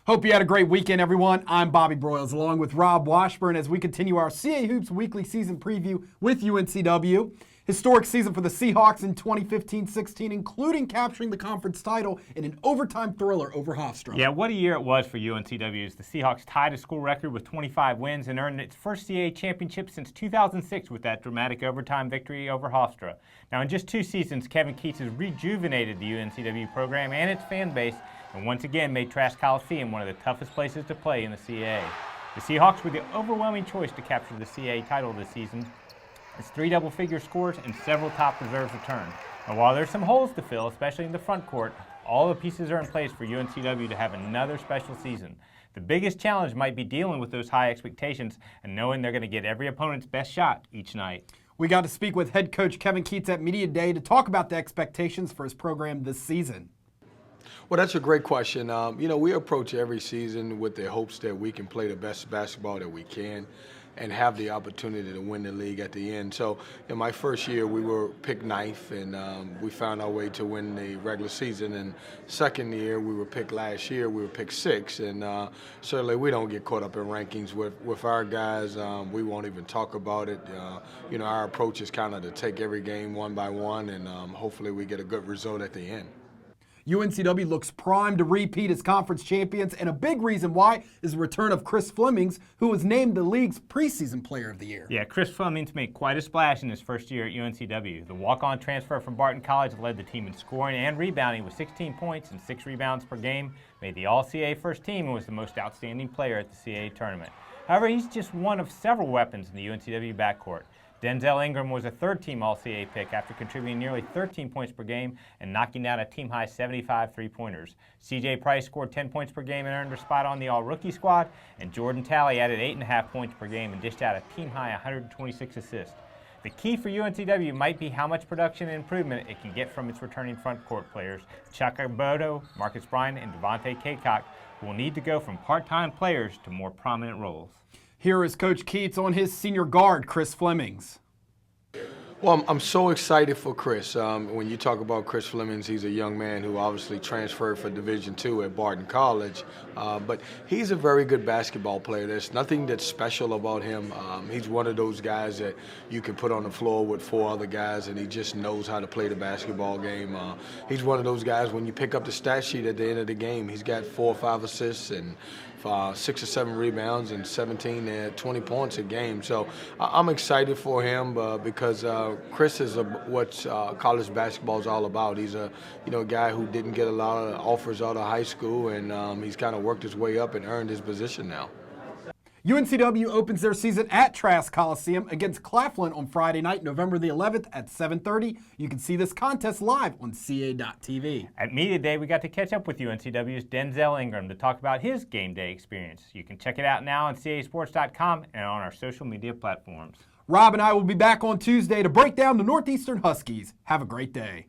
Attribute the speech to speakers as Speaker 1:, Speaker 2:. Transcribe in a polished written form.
Speaker 1: Hope you had a great weekend, everyone. I'm Bobby Broyles, along with Rob Washburn, as we continue our CA Hoops weekly season preview with UNCW. Historic season for the Seahawks in 2015-16, including capturing the conference title in an overtime thriller over Hofstra.
Speaker 2: Yeah, what a year it was for UNCW as the Seahawks tied a school record with 25 wins and earned its first CAA championship since 2006 with that dramatic overtime victory over Hofstra. Now, in just 2 seasons, Kevin Keatts has rejuvenated the UNCW program and its fan base, and once again made Trask Coliseum one of the toughest places to play in the CAA. The Seahawks were the overwhelming choice to capture the CAA title this season. It's 3 double-figure scores and several top reserves returned. And while there's some holes to fill, especially in the front court, all the pieces are in place for UNCW to have another special season. The biggest challenge might be dealing with those high expectations and knowing they're going to get every opponent's best shot each night.
Speaker 1: We got to speak with head coach Kevin Keatts at Media Day to talk about the expectations for his program this season.
Speaker 3: Well, that's a great question. We approach every season with the hopes that we can play the best basketball that we can and have the opportunity to win the league at the end. So in my first year, we were picked 9th, and we found our way to win the regular season. And second year, we were picked last year, we were picked 6th. And certainly we don't get caught up in rankings with our guys. We won't even talk about it. Our approach is kind of to take every game one by one, and hopefully we get a good result at the end.
Speaker 1: UNCW looks primed to repeat as conference champions, and a big reason why is the return of Chris Flemings, who was named the league's preseason player of the year.
Speaker 2: Yeah, Chris Flemings made quite a splash in his first year at UNCW. The walk-on transfer from Barton College led the team in scoring and rebounding with 16 points and 6 rebounds per game, made the All-CAA first team, and was the most outstanding player at the CAA tournament. However, he's just one of several weapons in the UNCW backcourt. Denzel Ingram was a third-team All-CAA pick after contributing nearly 13 points per game and knocking down a team-high 75 three-pointers. C.J. Price scored 10 points per game and earned a spot on the All-Rookie squad, and Jordan Talley added 8.5 points per game and dished out a team-high 126 assists. The key for UNCW might be how much production and improvement it can get from its returning front court players, Chuck Bodo, Marcus Bryan, and Devontae Kaycock, who will need to go from part-time players to more prominent roles.
Speaker 1: Here is Coach Keatts on his senior guard, Chris Flemings.
Speaker 3: Well, I'm so excited for Chris. When you talk about Chris Flemings, he's a young man who obviously transferred for Division II at Barton College, but he's a very good basketball player. There's nothing that's special about him. He's one of those guys that you can put on the floor with 4 other guys, and he just knows how to play the basketball game. He's one of those guys, when you pick up the stat sheet at the end of the game, he's got 4 or 5 assists and 6 or 7 rebounds and 17 to 20 points a game. So I'm excited for him because Chris is what college basketball is all about. He's a guy who didn't get a lot of offers out of high school, and he's kind of worked his way up and earned his position now.
Speaker 1: UNCW opens their season at Trask Coliseum against Claflin on Friday night, November the 11th at 7:30. You can see this contest live on CA.TV.
Speaker 2: At Media Day, we got to catch up with UNCW's Denzel Ingram to talk about his game day experience. You can check it out now on CASports.com and on our social media platforms.
Speaker 1: Rob and I will be back on Tuesday to break down the Northeastern Huskies. Have a great day.